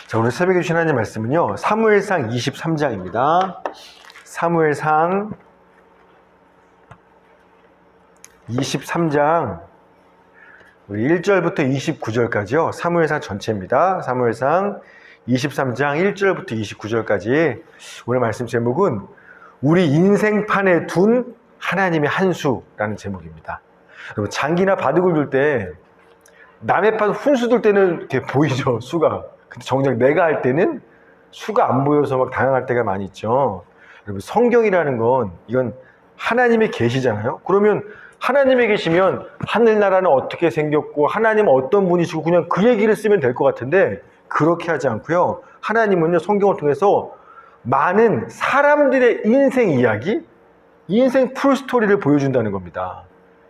자, 오늘 새벽에 주신 하나님 말씀은요, 사무엘상 23장입니다. 사무엘상 23장 1절부터 29절까지요. 사무엘상 전체입니다. 사무엘상 23장 1절부터 29절까지. 오늘 말씀 제목은 우리 인생판에 둔 하나님의 한 수라는 제목입니다. 여러분, 장기나 바둑을 둘 때 남의 판 훈수 둘 때는 이렇게 보이죠, 수가. 근데 정작 내가 할 때는 수가 안 보여서 막 당황할 때가 많이 있죠. 여러분, 성경이라는 건 이건 하나님의 계시잖아요. 그러면 하나님의 계시면 하늘나라는 어떻게 생겼고 하나님은 어떤 분이시고 그냥 그 얘기를 쓰면 될 것 같은데 그렇게 하지 않고요. 하나님은요, 성경을 통해서 많은 사람들의 인생 이야기, 인생 풀스토리를 보여준다는 겁니다.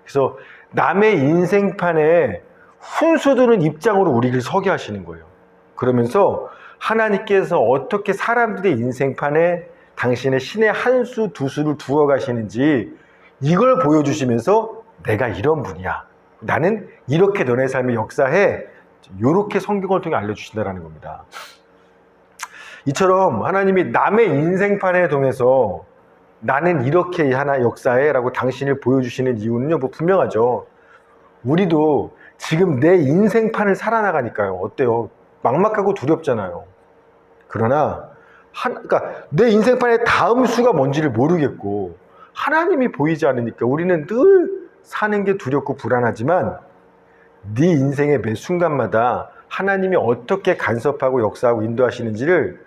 그래서 남의 인생판에 훈수 두는 입장으로 우리를 서게 하시는 거예요. 그러면서 하나님께서 어떻게 사람들의 인생판에 당신의 신의 한 수, 두 수를 두어 가시는지 이걸 보여주시면서 내가 이런 분이야, 나는 이렇게 너네 삶의 역사해, 이렇게 성경을 통해 알려주신다는 겁니다. 이처럼 하나님이 남의 인생판에 통해서 나는 이렇게 하나 역사해 라고 당신을 보여주시는 이유는요, 뭐 분명하죠. 우리도 지금 내 인생판을 살아나가니까요. 어때요? 막막하고 두렵잖아요. 그러나 그러니까 내 인생판의 다음 수가 뭔지를 모르겠고 하나님이 보이지 않으니까 우리는 늘 사는 게 두렵고 불안하지만 네 인생의 매 순간마다 하나님이 어떻게 간섭하고 역사하고 인도하시는지를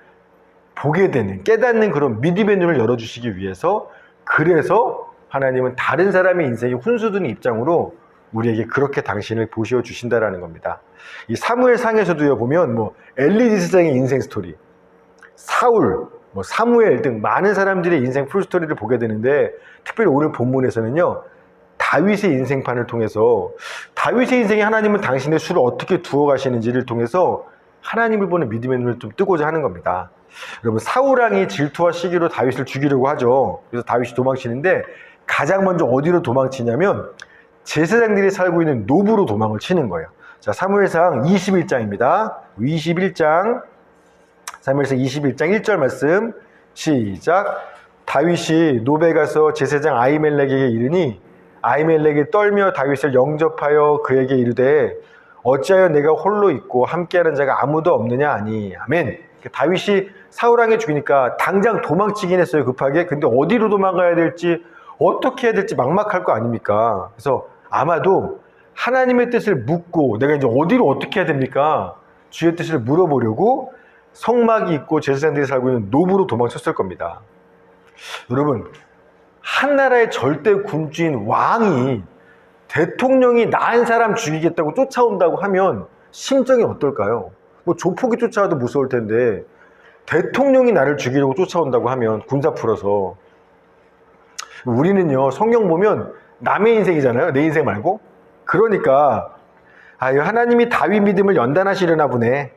보게 되는, 깨닫는 그런 믿음의 눈을 열어주시기 위해서, 그래서 하나님은 다른 사람의 인생에 훈수두는 입장으로 우리에게 그렇게 당신을 보셔 주신다라는 겁니다. 이 사무엘상에서도요, 보면 뭐 엘리 제사장의 인생 스토리, 사울, 뭐 사무엘 등 많은 사람들의 인생 풀스토리를 보게 되는데, 특별히 오늘 본문에서는요, 다윗의 인생판을 통해서 다윗의 인생에 하나님은 당신의 수를 어떻게 두어 가시는지를 통해서 하나님을 보는 믿음의 눈을 좀 뜨고자 하는 겁니다. 여러분, 사울왕이 질투와 시기로 다윗을 죽이려고 하죠. 그래서 다윗이 도망치는데 가장 먼저 어디로 도망치냐면 제사장들이 살고 있는 노브로 도망을 치는 거예요. 자, 사무엘상 21장입니다. 21장, 사무엘상 21장 1절 말씀 시작. 다윗이 노베 가서 제사장 아히멜렉에게 이르니 아히멜렉이 떨며 다윗을 영접하여 그에게 이르되 어찌하여 내가 홀로 있고 함께하는 자가 아무도 없느냐 하니. 아멘. 다윗이 사울왕에 죽이니까 당장 도망치긴 했어요, 급하게. 근데 어디로 도망가야 될지, 어떻게 해야 될지 막막할 거 아닙니까? 그래서 아마도 하나님의 뜻을 묻고 내가 이제 어디로 어떻게 해야 됩니까? 주의 뜻을 물어보려고 성막이 있고 제사장들이 살고 있는 노브로 도망쳤을 겁니다. 여러분, 한 나라의 절대 군주인 왕이 대통령이 나은 사람 죽이겠다고 쫓아온다고 하면 심정이 어떨까요? 뭐 조폭이 쫓아와도 무서울 텐데 대통령이 나를 죽이려고 쫓아온다고 하면 군사 풀어서. 우리는요, 성경 보면 남의 인생이잖아요, 내 인생 말고. 그러니까 하나님이 다윗 믿음을 연단하시려나 보네,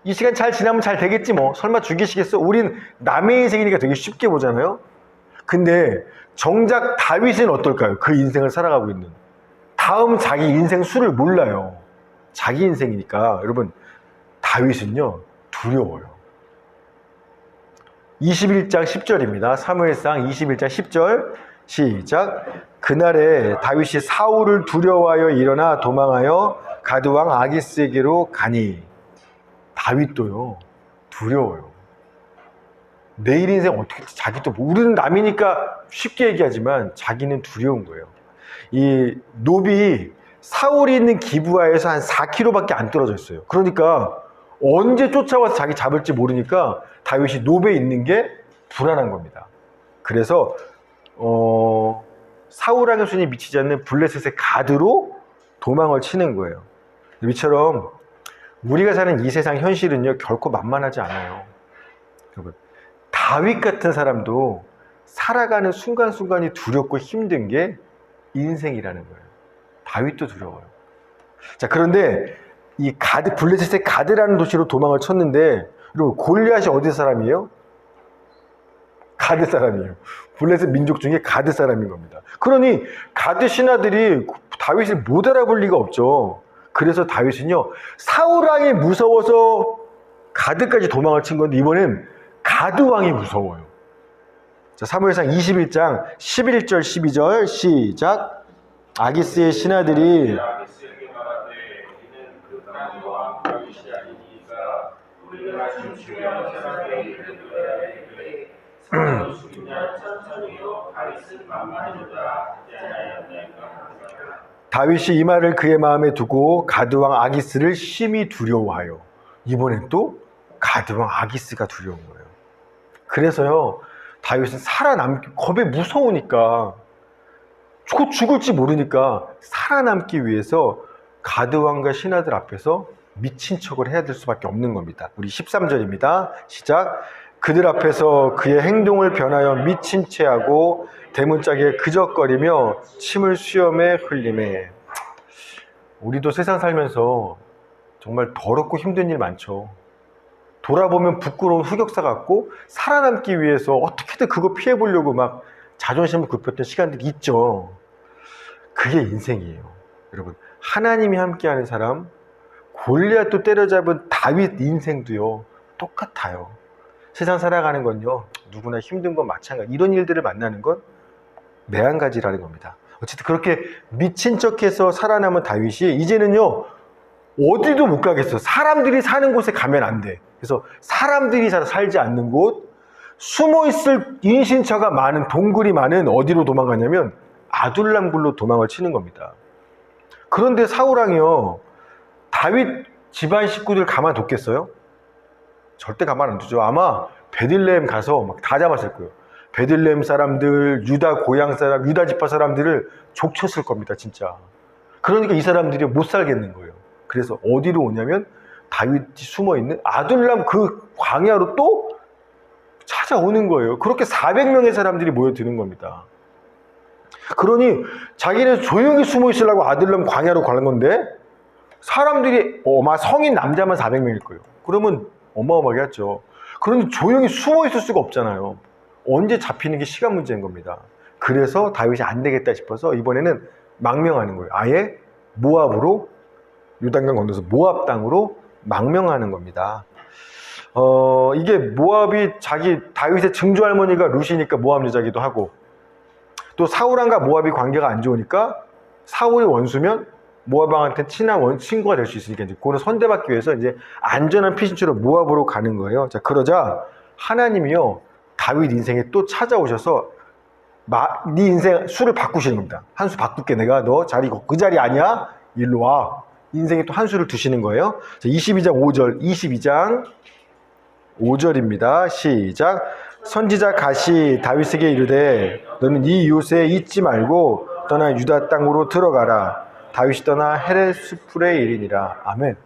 이 시간 잘 지나면 잘 되겠지 뭐, 설마 죽이시겠어? 우린 남의 인생이니까 되게 쉽게 보잖아요. 근데 정작 다윗은 어떨까요? 그 인생을 살아가고 있는, 다음 자기 인생 수를 몰라요. 자기 인생이니까. 여러분, 다윗은요, 두려워요. 21장 10절입니다. 사무엘상 21장 10절 시작. 그날에 다윗이 사울을 두려워하여 일어나 도망하여 가드왕 아기스에게로 가니. 다윗도요, 두려워요. 내일 인생 어떻게, 자기도, 우리는 남이니까 쉽게 얘기하지만 자기는 두려운 거예요. 이 노비 사울이 있는 기브아에서 한 4km밖에 안 떨어져 있어요. 그러니까 언제 쫓아와서 자기 잡을지 모르니까 다윗이 노베에 있는 게 불안한 겁니다. 그래서 사울왕의 손이 미치지 않는 블레셋의 가드로 도망을 치는 거예요. 이처럼 우리가 사는 이 세상 현실은요, 결코 만만하지 않아요. 여러분, 다윗 같은 사람도 살아가는 순간순간이 두렵고 힘든 게 인생이라는 거예요. 다윗도 두려워요. 자, 그런데 이 가드, 블레셋의 가드라는 도시로 도망을 쳤는데, 여러분, 골리앗이 어디 사람이에요? 가드 사람이에요. 블레셋 민족 중에 가드 사람인 겁니다. 그러니 가드 신하들이 다윗을 못 알아볼 리가 없죠. 그래서 다윗은요, 사울왕이 무서워서 가드까지 도망을 친 건데 이번엔 가드왕이 무서워요. 자, 사무엘상 21장 11절 12절 시작. 아기스의 신하들이 다윗이 이 말을 그의 마음에 두고 가드왕 아기스를 심히 두려워하여. 이번엔 또 가드왕 아기스가 두려운 거예요. 그래서요, 다윗은 살아남기, 겁에 무서우니까, 곧 죽을지 모르니까 살아남기 위해서 가드왕과 신하들 앞에서 미친 척을 해야 될 수밖에 없는 겁니다. 우리 13절입니다. 시작. 그들 앞에서 그의 행동을 변하여 미친 채 하고 대문짝에 그적거리며 침을 수염에 흘리매. 우리도 세상 살면서 정말 더럽고 힘든 일 많죠. 돌아보면 부끄러운 흑역사 같고 살아남기 위해서 어떻게든 그거 피해보려고 막 자존심을 굽혔던 시간들이 있죠. 그게 인생이에요. 여러분, 하나님이 함께하는 사람, 골리앗도 때려잡은 다윗 인생도요, 똑같아요. 세상 살아가는 건요, 누구나 힘든 건 마찬가지. 이런 일들을 만나는 건 매한가지라는 겁니다. 어쨌든 그렇게 미친 척해서 살아남은 다윗이 이제는요, 어디도 못 가겠어. 사람들이 사는 곳에 가면 안 돼. 그래서 사람들이 잘 살지 않는 곳, 숨어있을 인신처가 많은, 동굴이 많은 어디로 도망가냐면 아둘람 굴로 도망을 치는 겁니다. 그런데 사울왕이요, 다윗 집안 식구들 가만뒀겠어요? 절대 가만 안 두죠. 아마 베들레헴 가서 막 다 잡았을 거예요. 베들레헴 사람들, 유다 고향 사람, 유다 지파 사람들을 족쳤을 겁니다, 진짜. 그러니까 이 사람들이 못 살겠는 거예요. 그래서 어디로 오냐면 다윗이 숨어있는 아둘람 그 광야로 또 찾아오는 거예요. 그렇게 400명의 사람들이 모여드는 겁니다. 그러니 자기는 조용히 숨어있으려고 아둘람 광야로 가는 건데 사람들이 아마 성인 남자만 400명일 거예요. 그러면 어마어마하게 하죠. 그러니 조용히 숨어있을 수가 없잖아요. 언제 잡히는 게 시간 문제인 겁니다. 그래서 다윗이 안 되겠다 싶어서 이번에는 망명하는 거예요. 아예 모압으로, 요단강 건너서 모압 땅으로 망명하는 겁니다. 이게 모압이 자기 다윗의 증조 할머니가 루시니까 모압 여자기도 하고, 또 사울왕과 모압이 관계가 안 좋으니까 사울이 원수면 모압왕한테 친한 친구가 될 수 있으니까 이제 그거는 선대받기 위해서 이제 안전한 피신처로 모압으로 가는 거예요. 자, 그러자 하나님이요, 다윗 인생에 또 찾아오셔서 네 인생 수를 바꾸시는 겁니다. 한 수 바꿀게. 내가 너 자리 그 자리 아니야? 일로 와. 인생에 또 한 수를 두시는 거예요. 자, 22장 5절, 22장 5절입니다. 시작. 선지자 갓이 다윗에게 이르되 너는 이 이웃에 잊지 말고 떠나 유다 땅으로 들어가라. 다윗이 떠나 헤레스풀에 이르니라. 아멘.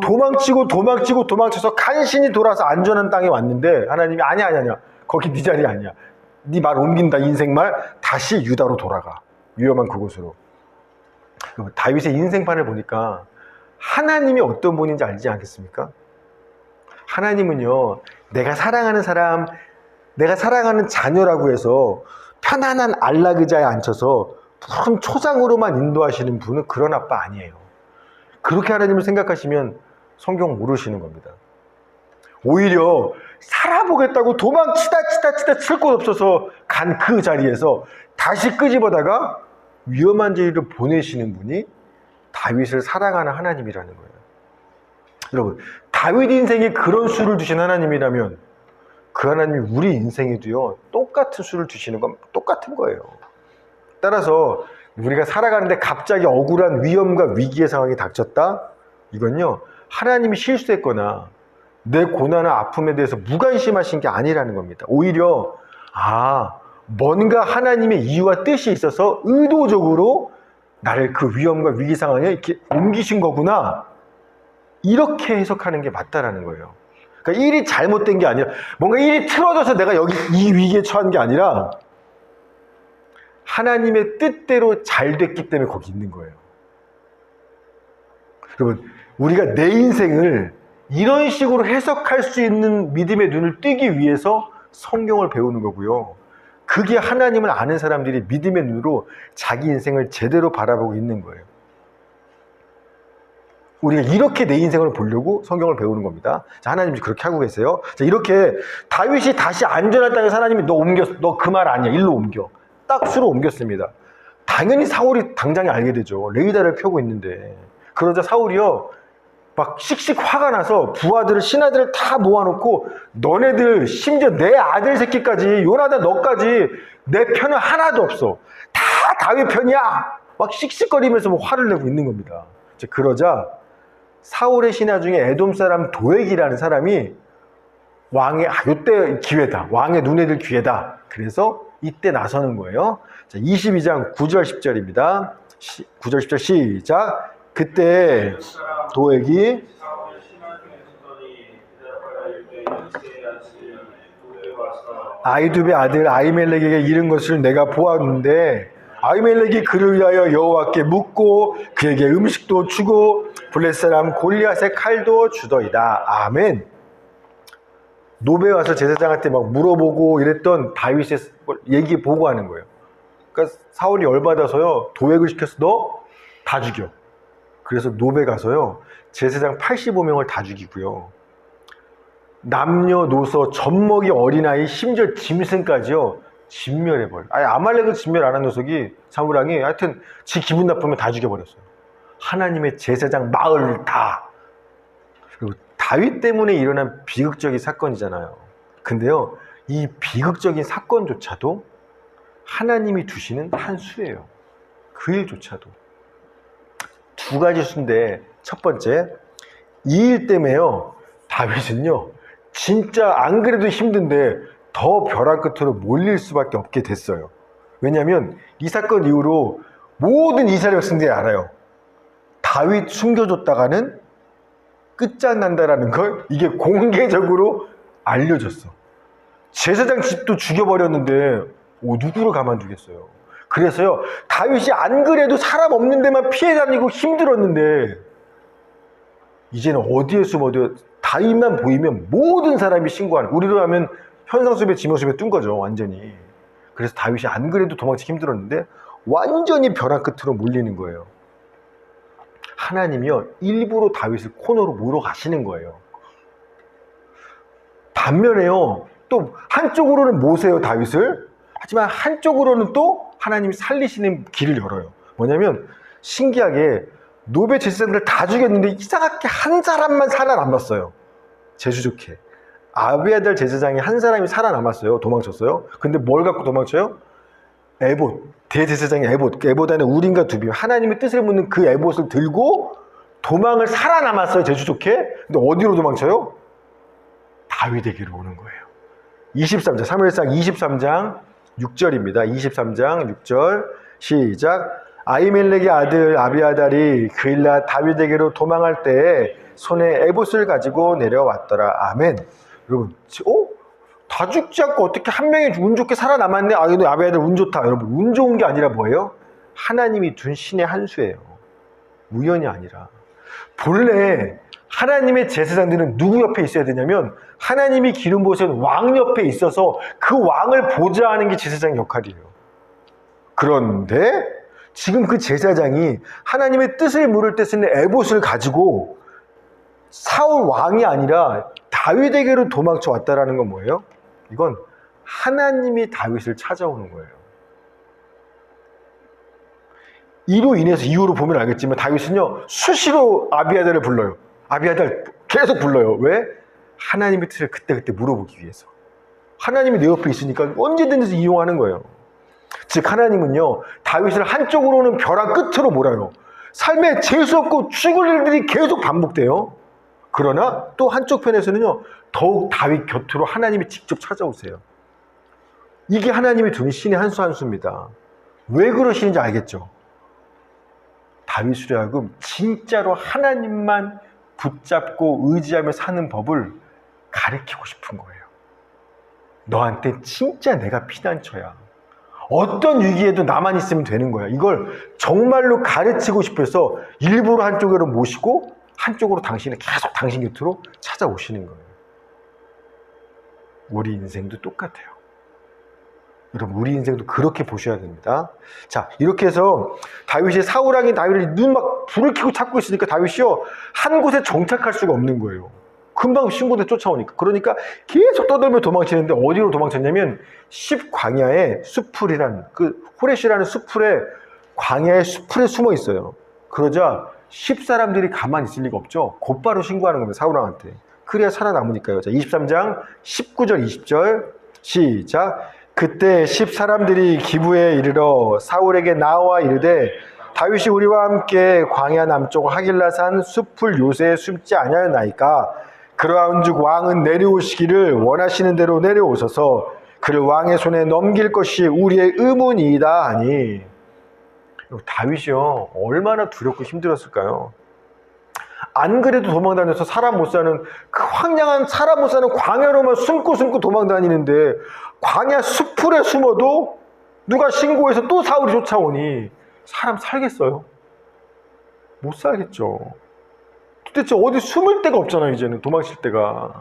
도망쳐서 간신히 돌아서 안전한 땅에 왔는데 하나님이 아니야. 거기 네 자리 아니야. 네 말 옮긴다. 인생 말. 다시 유다로 돌아가. 위험한 그곳으로. 다윗의 인생판을 보니까 하나님이 어떤 분인지 알지 않겠습니까? 하나님은요, 내가 사랑하는 사람, 내가 사랑하는 자녀라고 해서 편안한 안락의자에 앉혀서 푸른 초장으로만 인도하시는 분은 그런 아빠 아니에요. 그렇게 하나님을 생각하시면 성경 모르시는 겁니다. 오히려 살아보겠다고 도망치다 칠 곳 없어서 간 그 자리에서 다시 끄집어다가 위험한 자리로 보내시는 분이 다윗을 사랑하는 하나님이라는 거예요. 여러분, 다윗 인생에 그런 수를 두신 하나님이라면 그 하나님이 우리 인생에도요, 똑같은 수를 두시는 건 똑같은 거예요. 따라서 우리가 살아가는데 갑자기 억울한 위험과 위기의 상황이 닥쳤다? 이건요, 하나님이 실수했거나 내 고난과 아픔에 대해서 무관심하신 게 아니라는 겁니다. 오히려 뭔가 하나님의 이유와 뜻이 있어서 의도적으로 나를 그 위험과 위기 상황에 이렇게 옮기신 거구나, 이렇게 해석하는 게 맞다라는 거예요. 그러니까 일이 잘못된 게 아니라, 뭔가 일이 틀어져서 내가 여기 이 위기에 처한 게 아니라 하나님의 뜻대로 잘 됐기 때문에 거기 있는 거예요. 여러분, 우리가 내 인생을 이런 식으로 해석할 수 있는 믿음의 눈을 뜨기 위해서 성경을 배우는 거고요. 그게 하나님을 아는 사람들이 믿음의 눈으로 자기 인생을 제대로 바라보고 있는 거예요. 우리가 이렇게 내 인생을 보려고 성경을 배우는 겁니다. 자, 하나님이 그렇게 하고 계세요. 자, 이렇게 다윗이 다시 안전한 땅에서 하나님이 너 그 말 아니야. 일로 옮겨. 딱 수로 옮겼습니다. 당연히 사울이 당장에 알게 되죠. 레이더를 펴고 있는데. 그러자 사울이요, 막 씩씩 화가 나서 부하들을, 신하들을 다 모아놓고 너네들, 심지어 내 아들 새끼까지, 요나단 너까지 내 편은 하나도 없어. 다 다윗 편이야. 막 씩씩거리면서 뭐 화를 내고 있는 겁니다. 그러자 사울의 신하 중에 에돔 사람 도액이라는 사람이 요때 기회다. 왕의 눈에 들 기회다. 그래서 이때 나서는 거예요. 자, 22장 9절 10절입니다. 9절 10절 시작. 그때 도액이 아히두베의 아들 아히멜렉에게 이른 것을 내가 보았는데 아히멜렉이 그를 위하여 여호와께 묻고 그에게 음식도 주고 블레셋 사람 골리앗의 칼도 주더이다. 아멘. 노베 와서 제사장한테 막 물어보고 이랬던 다윗의 얘기 보고하는 거예요. 그러니까 사울이 열받아서요, 도액을 시켜서 너 다 죽여. 그래서 노베 가서요, 제사장 85명을 다 죽이고요, 남녀노소 젖먹이 어린아이 심지어 짐승까지요 진멸해버려. 아니, 아말렉은 진멸 안 한 녀석이 사무랑이 하여튼 지 기분 나쁘면 다 죽여버렸어요. 하나님의 제사장 마을 다. 그리고 다윗 때문에 일어난 비극적인 사건이잖아요. 근데요, 이 비극적인 사건조차도 하나님이 두시는 한 수예요. 그 일조차도. 두 가지 수인데, 첫 번째, 이 일 때문에요, 다윗은요, 진짜 안 그래도 힘든데 더 벼랑 끝으로 몰릴 수밖에 없게 됐어요. 왜냐하면 이 사건 이후로 모든 이스라엘 백성들이 알아요. 다윗 숨겨줬다가는 끝장난다라는 걸 이게 공개적으로 알려졌어. 제사장 집도 죽여버렸는데 누구를 가만두겠어요. 그래서요, 다윗이 안 그래도 사람 없는 데만 피해 다니고 힘들었는데 이제는 어디에 숨어도 다윗만 보이면 모든 사람이 신고하는, 우리로 하면 현상수배 지명수배 뜬 거죠, 완전히. 그래서 다윗이 안 그래도 도망치기 힘들었는데 완전히 벼랑 끝으로 몰리는 거예요. 하나님이요, 일부러 다윗을 코너로 몰아가시는 거예요. 반면에요, 또 한쪽으로는 모세요, 다윗을. 하지만 한쪽으로는 또 하나님이 살리시는 길을 열어요. 뭐냐면 신기하게 노베 제사장들 다 죽였는데 이상하게 한 사람만 살아남았어요. 재수 좋게 아비아달 제사장이 한 사람이 살아남았어요. 도망쳤어요. 근데 뭘 갖고 도망쳐요? 에봇, 대제사장의 에봇 안에 우림과 두빔, 하나님의 뜻을 묻는 그 에봇을 들고 도망을 살아남았어요. 재수 좋게. 근데 어디로 도망쳐요? 다윗에게로 오는 거예요. 23장, 사무엘상 23장 6절입니다. 23장 6절 시작. 아히멜렉의 아들 아비아달이 그일라 다윗에게로 도망할 때에 손에 에봇을 가지고 내려왔더라. 아멘. 여러분, 다 죽지 않고 어떻게 한 명이 운 좋게 살아남았네. 아비아달 운 좋다. 여러분, 운 좋은 게 아니라 뭐예요? 하나님이 둔 신의 한 수예요. 우연이 아니라. 본래 하나님의 제사장들은 누구 옆에 있어야 되냐면 하나님이 기름 부으신 왕 옆에 있어서 그 왕을 보좌하는 게 제사장 역할이에요. 그런데 지금 그 제사장이 하나님의 뜻을 물을 때 쓰는 에봇을 가지고 사울 왕이 아니라 다윗에게로 도망쳐 왔다라는 건 뭐예요? 이건 하나님이 다윗을 찾아오는 거예요. 이로 인해서 이후로 보면 알겠지만 다윗은요, 수시로 아비아달을 불러요. 아비아달 계속 불러요. 왜? 하나님의 뜻을 그때그때 물어보기 위해서. 하나님이 내 옆에 있으니까 언제든지 이용하는 거예요. 즉 하나님은요, 다윗을 한쪽으로는 벼랑 끝으로 몰아요. 삶에 재수없고 죽을 일들이 계속 반복돼요. 그러나 또 한쪽 편에서는요, 더욱 다윗 곁으로 하나님이 직접 찾아오세요. 이게 하나님이 둔 신의 한 수 한 수입니다. 왜 그러시는지 알겠죠? 다윗으로 하여금 진짜로 하나님만 붙잡고 의지하며 사는 법을 가르치고 싶은 거예요. 너한테 진짜 내가 피난처야. 어떤 위기에도 나만 있으면 되는 거야. 이걸 정말로 가르치고 싶어서 일부러 한쪽으로 모시고 한쪽으로 당신을 계속 당신 곁으로 찾아오시는 거예요. 우리 인생도 똑같아요. 여러분, 우리 인생도 그렇게 보셔야 됩니다. 자, 이렇게 해서 다윗이 사울 왕이 다윗을 눈 막 불을 켜고 찾고 있으니까 다윗이요, 한 곳에 정착할 수가 없는 거예요. 금방 신고대 쫓아오니까. 그러니까 계속 떠들며 도망치는데 어디로 도망쳤냐면 십광야의 수풀이란 그 호레시라는 수풀에, 광야의 수풀에 숨어 있어요. 그러자 십 사람들이 가만히 있을 리가 없죠. 곧바로 신고하는 겁니다, 사울 왕한테. 그래야 살아남으니까요. 자, 23장 19절 20절 시작. 그때 십 사람들이 기부에 이르러 사울에게 나와 이르되 다윗이 우리와 함께 광야 남쪽 하길라산 숲을 요새에 숨지 아니하였나이까. 그러한즉 왕은 내려오시기를 원하시는 대로 내려오셔서 그를 왕의 손에 넘길 것이 우리의 의문이다 하니. 다윗이요, 얼마나 두렵고 힘들었을까요? 안 그래도 도망다녀서 사람 못 사는, 그 황량한 사람 못 사는 광야로만 숨고 도망다니는데 광야 수풀에 숨어도 누가 신고해서 또 사울이 쫓아오니 사람 살겠어요? 못 살겠죠. 도대체 어디 숨을 데가 없잖아요. 이제는 도망칠 데가.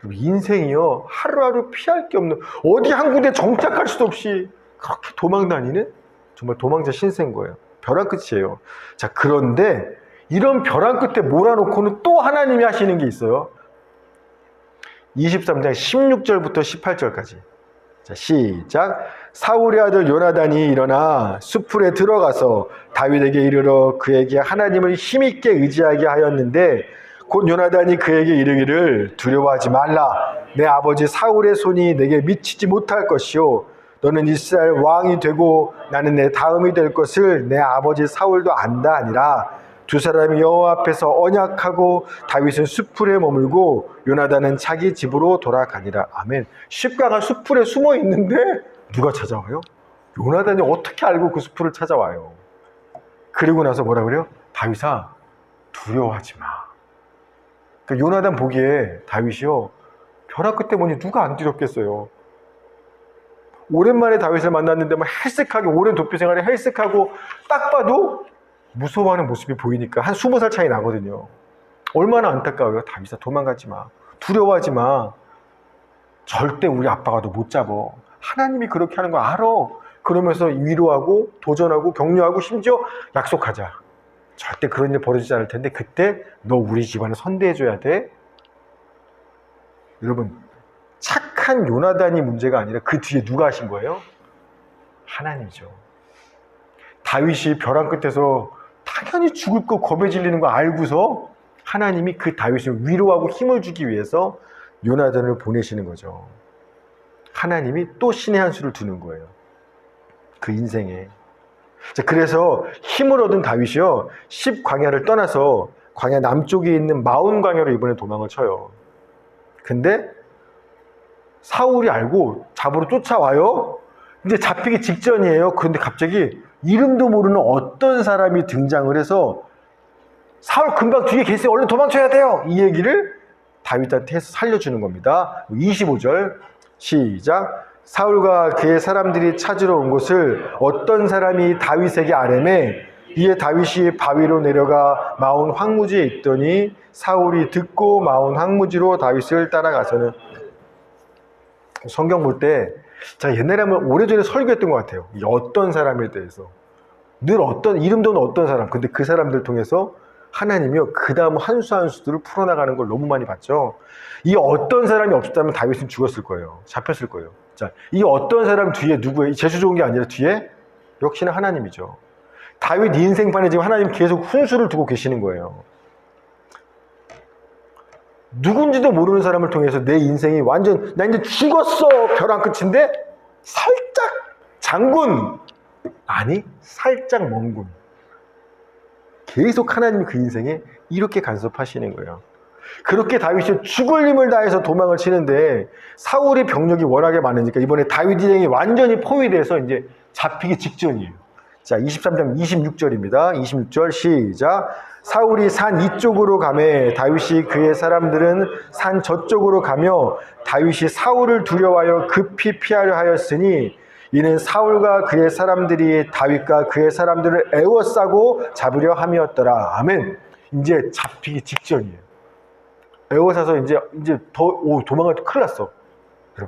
인생이요, 하루하루 피할 게 없는, 어디 한 군데 정착할 수도 없이 그렇게 도망다니는 정말 도망자 신세인 거예요. 벼랑 끝이에요. 자, 그런데 이런 벼랑 끝에 몰아놓고는 또 하나님이 하시는 게 있어요. 23장 16절부터 18절까지. 자, 시작. 사울의 아들 요나단이 일어나 수풀에 들어가서 다윗에게 이르러 그에게 하나님을 힘있게 의지하게 하였는데 곧 요나단이 그에게 이르기를 두려워하지 말라. 내 아버지 사울의 손이 내게 미치지 못할 것이요 너는 이스라엘 왕이 되고 나는 내 다음이 될 것을 내 아버지 사울도 안다 하니라. 두 사람이 여호와 앞에서 언약하고 다윗은 수풀에 머물고 요나단은 자기 집으로 돌아가니라. 아멘. 십가가 수풀에 숨어 있는데 누가 찾아와요? 요나단이 어떻게 알고 그 수풀을 찾아와요? 그리고 나서 뭐라 그래요? 다윗아, 두려워하지 마. 그러니까 요나단 보기에 다윗이요, 벼랑 끝에 보니 누가 안 두렵겠어요? 오랜만에 다윗을 만났는데 막 헬쓱하게, 오랜 도피 생활에 헬쓱하고 딱 봐도 무서워하는 모습이 보이니까 한 20살 차이 나거든요. 얼마나 안타까워요. 다윗아, 도망가지 마. 두려워하지 마. 절대 우리 아빠가 너 못 잡어. 하나님이 그렇게 하는 거 알아. 그러면서 위로하고 도전하고 격려하고 심지어 약속하자. 절대 그런 일 벌어지지 않을 텐데 그때 너 우리 집안을 선대해줘야 돼. 여러분, 착한 요나단이 문제가 아니라 그 뒤에 누가 하신 거예요? 하나님이죠. 다윗이 벼랑 끝에서 당연히 죽을 거 겁에 질리는 거 알고서 하나님이 그 다윗을 위로하고 힘을 주기 위해서 요나단을 보내시는 거죠. 하나님이 또 신의 한 수를 두는 거예요. 그 인생에. 자, 그래서 힘을 얻은 다윗이요, 10광야를 떠나서 광야 남쪽에 있는 마온 광야로 이번에 도망을 쳐요. 근데 사울이 알고 잡으러 쫓아와요. 이제 잡히기 직전이에요. 그런데 갑자기 이름도 모르는 어떤 사람이 등장을 해서 사울 금방 뒤에 계세요. 얼른 도망쳐야 돼요. 이 얘기를 다윗한테 해서 살려주는 겁니다. 25절 시작. 사울과 그의 사람들이 찾으러 온 곳을 어떤 사람이 다윗에게 아뢰매 이에 다윗이 바위로 내려가 마온 황무지에 있더니 사울이 듣고 마온 황무지로 다윗을 따라가서는. 성경 볼 때 제가 옛날에 한번 오래전에 설교했던 것 같아요. 이 어떤 사람에 대해서. 늘 어떤, 이름도 없는 어떤 사람. 근데 그 사람들 통해서 하나님이요, 그 다음 한 수 한 수들을 풀어나가는 걸 너무 많이 봤죠. 이 어떤 사람이 없었다면 다윗은 죽었을 거예요. 잡혔을 거예요. 자, 이 어떤 사람 뒤에 누구예요? 재수 좋은 게 아니라 뒤에 역시나 하나님이죠. 다윗 인생판에 지금 하나님 계속 훈수를 두고 계시는 거예요. 누군지도 모르는 사람을 통해서 내 인생이 완전, 나 이제 죽었어! 벼랑 끝인데 살짝 장군! 아니, 살짝 먼 군. 계속 하나님이 그 인생에 이렇게 간섭하시는 거예요. 그렇게 다윗이 죽을 힘을 다해서 도망을 치는데 사울의 병력이 워낙에 많으니까 이번에 다윗 인생이 완전히 포위돼서 이제 잡히기 직전이에요. 자, 23장 26절입니다. 26절 시작. 사울이 산 이쪽으로 가매 다윗이 그의 사람들은 산 저쪽으로 가며 다윗이 사울을 두려워하여 급히 피하려 하였으니 이는 사울과 그의 사람들이 다윗과 그의 사람들을 애워싸고 잡으려 함이었더라. 아멘. 이제 잡히기 직전이에요. 애워싸서 이제 도망갈 때 큰일 났어.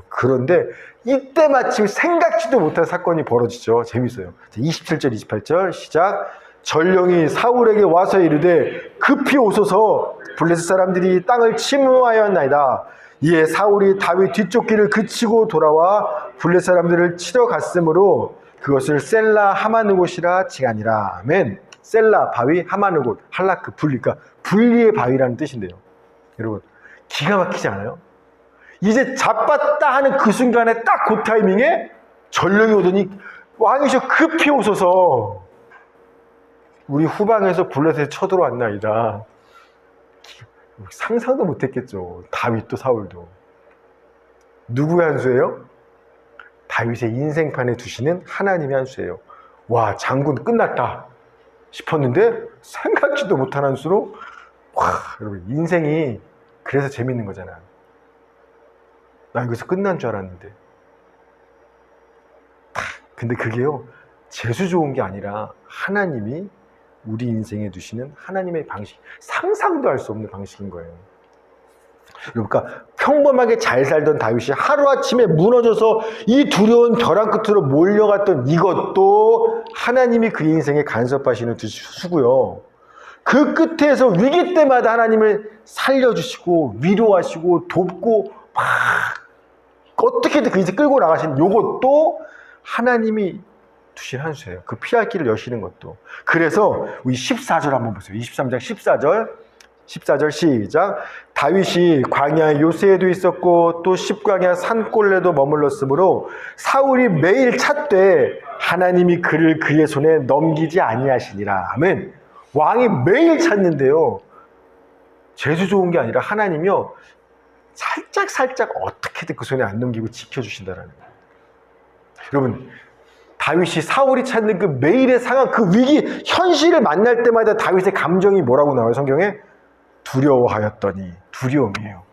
그런데 이때 마침 생각지도 못한 사건이 벌어지죠. 재밌어요. 27절, 28절 시작. 전령이 사울에게 와서 이르되 급히 오소서 블레셋 사람들이 땅을 침노하였나이다. 이에 사울이 다윗 뒤쪽 길을 그치고 돌아와 블레셋 사람들을 치러 갔으므로 그것을 셀라 하마누곳이라 칭하니라. 아멘. 셀라 바위, 하마누곳, 할라크 분리, 그러니까 분리의 바위라는 뜻인데요. 여러분 기가 막히지 않아요? 이제 잡았다 하는 그 순간에 딱 그 타이밍에 전령이 오더니 왕이셔 급히 오소서 우리 후방에서 블레셋에 쳐들어왔나이다. 상상도 못했겠죠. 다윗도 사울도. 누구의 한 수예요? 다윗의 인생판에 두시는 하나님의 한 수예요. 와, 장군 끝났다 싶었는데 생각지도 못한 한 수로 와, 여러분 인생이 그래서 재밌는 거잖아요. 나 여기서 끝난 줄 알았는데. 근데 그게요, 재수 좋은 게 아니라 하나님이 우리 인생에 두시는 하나님의 방식, 상상도 할 수 없는 방식인 거예요. 그러니까 평범하게 잘 살던 다윗이 하루아침에 무너져서 이 두려운 벼랑 끝으로 몰려갔던 이것도 하나님이 그의 인생에 간섭하시는 수고요. 그 끝에서 위기 때마다 하나님을 살려주시고 위로하시고 돕고 막 어떻게든 그 인생 끌고 나가시는 이것도 하나님이 두신 한 수예요. 그 피할 길을 여시는 것도. 그래서 우리 14절 한번 보세요. 23장 14절 시작. 다윗이 광야 요새에도 있었고 또 십광야 산골에도 머물렀으므로 사울이 매일 찾되 하나님이 그를 그의 손에 넘기지 아니하시니라. 아멘. 왕이 매일 찾는데요, 재수 좋은 게 아니라 하나님이요 살짝 어떻게든 그 손에 안 넘기고 지켜주신다라는 거예요. 여러분 다윗이 사울이 찾는 그 매일의 상황, 그 위기, 현실을 만날 때마다 다윗의 감정이 뭐라고 나와요? 성경에? 두려워하였더니. 두려움이에요.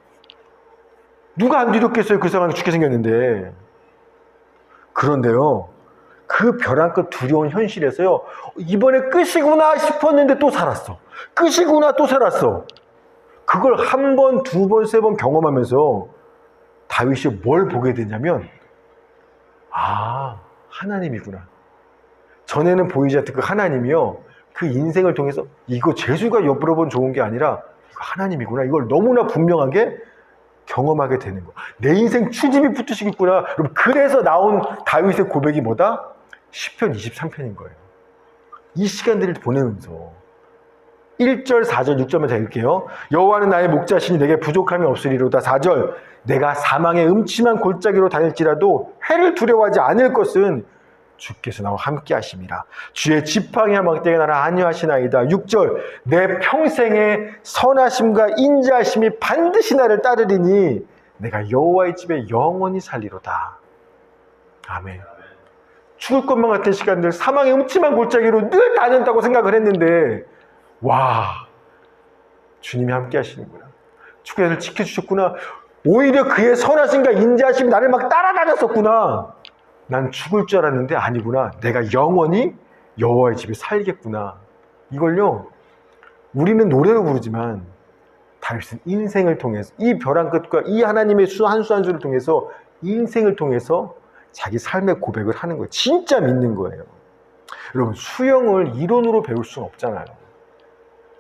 누가 안 두렵겠어요? 그 상황에 죽게 생겼는데. 그런데요, 그 벼랑 끝 두려운 현실에서요, 이번에 끝이구나 싶었는데 또 살았어. 끝이구나 또 살았어. 그걸 한 번, 두 번, 세 번 경험하면서 다윗이 뭘 보게 되냐면, 아, 하나님이구나. 전에는 보이지 않던 그 하나님이요, 그 인생을 통해서 이거 재수가 여러 번 좋은 게 아니라 이거 하나님이구나. 이걸 너무나 분명하게 경험하게 되는 거. 내 인생 추집이 붙으시겠구나. 여러분, 그래서 나온 다윗의 고백이 뭐다? 시편 23편인 거예요. 이 시간들을 보내면서 1절, 4절, 6절만 잘 읽을게요. 여호와는 나의 목자시니 내게 부족함이 없으리로다. 4절, 내가 사망의 음침한 골짜기로 다닐지라도 해를 두려워하지 않을 것은 주께서 나와 함께 하심이라. 주의 지팡이와 막대기 나를 안위하시나이다. 6절, 내 평생의 선하심과 인자하심이 반드시 나를 따르리니 내가 여호와의 집에 영원히 살리로다. 아멘. 죽을 것만 같은 시간들, 사망의 음침한 골짜기로 늘 다닌다고 생각을 했는데, 와, 주님이 함께 하시는구나. 주께서 나를 지켜주셨구나. 오히려 그의 선하심과 인자하심이 나를 막 따라다녔었구나. 난 죽을 줄 알았는데 아니구나. 내가 영원히 여호와의 집에 살겠구나. 이걸요, 우리는 노래로 부르지만 다윗은 인생을 통해서, 이 벼랑 끝과 이 하나님의 한 수 한 수를 통해서, 인생을 통해서 자기 삶의 고백을 하는 거예요. 진짜 믿는 거예요. 여러분, 수영을 이론으로 배울 수는 없잖아요.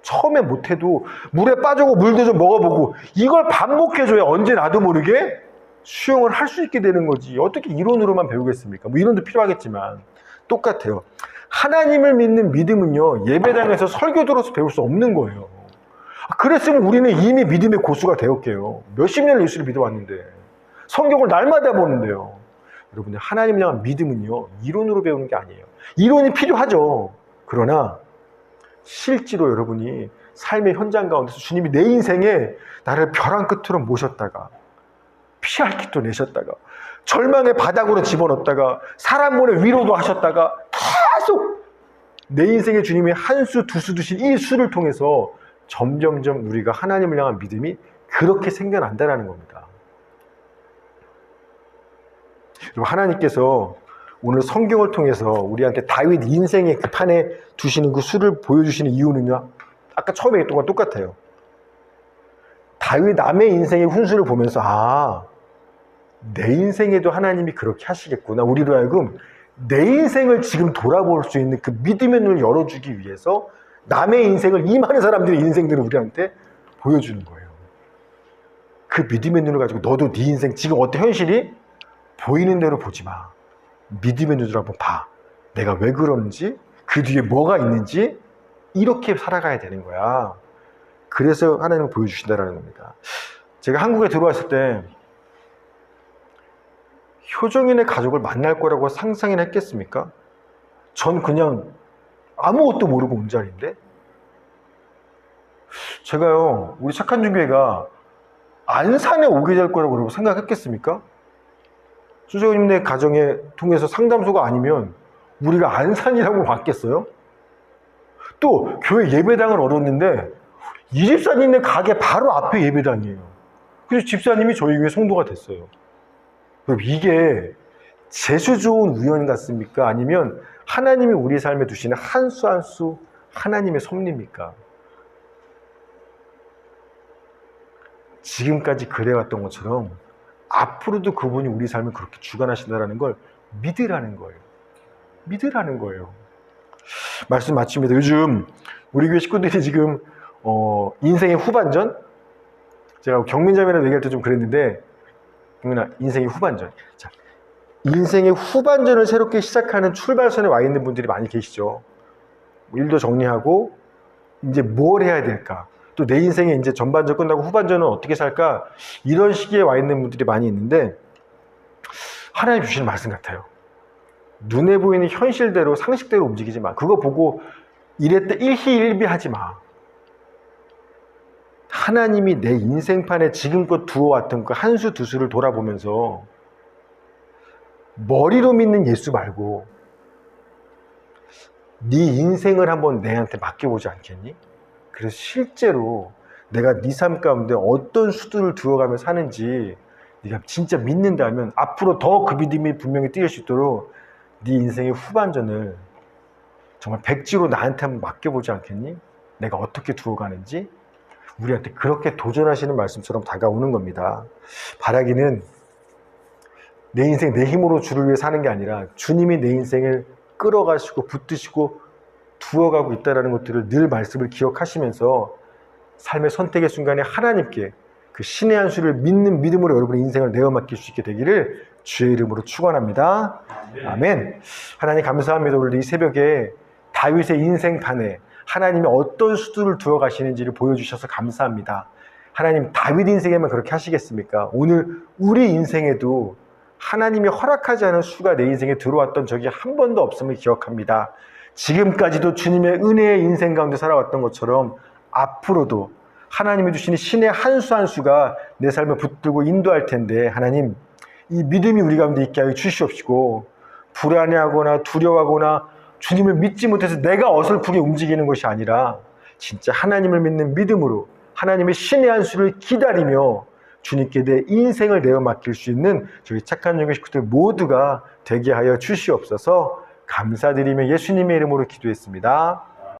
처음에 못해도 물에 빠지고 물도 좀 먹어보고 이걸 반복해줘야 언제 나도 모르게 수영을 할 수 있게 되는 거지. 어떻게 이론으로만 배우겠습니까? 뭐 이론도 필요하겠지만 똑같아요. 하나님을 믿는 믿음은요, 예배당에서 설교 들어서 배울 수 없는 거예요. 그랬으면 우리는 이미 믿음의 고수가 되었게요. 몇십 년을 예수를 믿어왔는데, 성경을 날마다 보는데요. 여러분들, 하나님을 향한 믿음은요, 이론으로 배우는 게 아니에요. 이론이 필요하죠. 그러나 실제로 여러분이 삶의 현장 가운데서 주님이 내 인생에 나를 벼랑 끝으로 모셨다가, 피할 길도 내셨다가, 절망의 바닥으로 집어넣었다가, 사람 보내 위로도 하셨다가, 계속 내 인생에 주님이 한 수, 두 수 두신 이 수를 통해서 점점점 우리가 하나님을 향한 믿음이 그렇게 생겨난다는 겁니다. 여러분, 하나님께서 오늘 성경을 통해서 우리한테 다윗 인생의 그 판에 두시는 그 수를 보여주시는 이유는요, 아까 처음에 했던 건 똑같아요. 다윗 남의 인생의 훈수를 보면서, 아, 내 인생에도 하나님이 그렇게 하시겠구나. 우리로 하여금 내 인생을 지금 돌아볼 수 있는 그 믿음의 눈을 열어주기 위해서 남의 인생을, 이 많은 사람들의 인생들을 우리한테 보여주는 거예요. 그 믿음의 눈을 가지고 너도 네 인생 지금 어때 현실이? 보이는 대로 보지 마. 믿음의 눈으로 한번 봐. 내가 왜 그러는지, 그 뒤에 뭐가 있는지, 이렇게 살아가야 되는 거야. 그래서 하나님을 보여주신다는 겁니다. 제가 한국에 들어왔을 때 효정인의 가족을 만날 거라고 상상이나 했겠습니까? 전 그냥 아무것도 모르고 온 자리인데, 제가요, 우리 착한 중교회가 안산에 오게 될 거라고 생각했겠습니까? 수정님네 가정에 통해서 상담소가 아니면 우리가 안산이라고 봤겠어요? 또 교회 예배당을 얻었는데 이 집사님네 가게 바로 앞에 예배당이에요. 그래서 집사님이 저희 교회 성도가 됐어요. 그럼 이게 재수 좋은 우연 같습니까? 아니면 하나님이 우리 삶에 두시는 한 수 한 수 하나님의 섭리입니까? 지금까지 그래왔던 것처럼 앞으로도 그분이 우리 삶을 그렇게 주관하신다는 걸 믿으라는 거예요. 믿으라는 거예요. 말씀 마칩니다. 요즘 우리 교회 식구들이 지금 인생의 후반전? 제가 경민자매랑 얘기할 때 좀 그랬는데, 경민아, 인생의 후반전. 자, 인생의 후반전을 새롭게 시작하는 출발선에 와 있는 분들이 많이 계시죠. 일도 정리하고 이제 뭘 해야 될까? 또 내 인생에 이제 전반전 끝나고 후반전은 어떻게 살까? 이런 시기에 와 있는 분들이 많이 있는데, 하나님 주시는 말씀 같아요. 눈에 보이는 현실대로 상식대로 움직이지 마. 그거 보고 이랬대 일희일비하지 마. 하나님이 내 인생판에 지금껏 두어왔던 그 한 수 두 수를 돌아보면서 머리로 믿는 예수 말고 네 인생을 한번 내한테 맡겨보지 않겠니? 그래서 실제로 내가 네 삶 가운데 어떤 수들을 두어가며 사는지 네가 진짜 믿는다면 앞으로 더 그 믿음이 분명히 뛸 수 있도록 네 인생의 후반전을 정말 백지로 나한테 한번 맡겨보지 않겠니? 내가 어떻게 두어가는지 우리한테 그렇게 도전하시는 말씀처럼 다가오는 겁니다. 바라기는 내 인생 내 힘으로 주를 위해 사는 게 아니라 주님이 내 인생을 끌어가시고 붙드시고 두어가고 있다는 것들을 늘 말씀을 기억하시면서 삶의 선택의 순간에 하나님께 그 신의 한 수를 믿는 믿음으로 여러분의 인생을 내어 맡길 수 있게 되기를 주의 이름으로 축원합니다. 아멘. 하나님 감사합니다. 오늘 이 새벽에 다윗의 인생판에 하나님이 어떤 수들을 두어 가시는지를 보여주셔서 감사합니다. 하나님 다윗 인생에만 그렇게 하시겠습니까? 오늘 우리 인생에도 하나님이 허락하지 않은 수가 내 인생에 들어왔던 적이 한 번도 없음을 기억합니다. 지금까지도 주님의 은혜의 인생 가운데 살아왔던 것처럼 앞으로도 하나님이 주시는 신의 한 수 한 수가 내 삶을 붙들고 인도할 텐데, 하나님 이 믿음이 우리 가운데 있게 하여 주시옵시고, 불안해하거나 두려워하거나 주님을 믿지 못해서 내가 어설프게 움직이는 것이 아니라 진짜 하나님을 믿는 믿음으로 하나님의 신의 한 수를 기다리며 주님께 내 인생을 내어 맡길 수 있는 저희 착한 영의 식구들 모두가 되게 하여 주시옵소서. 감사드리며 예수님의 이름으로 기도했습니다.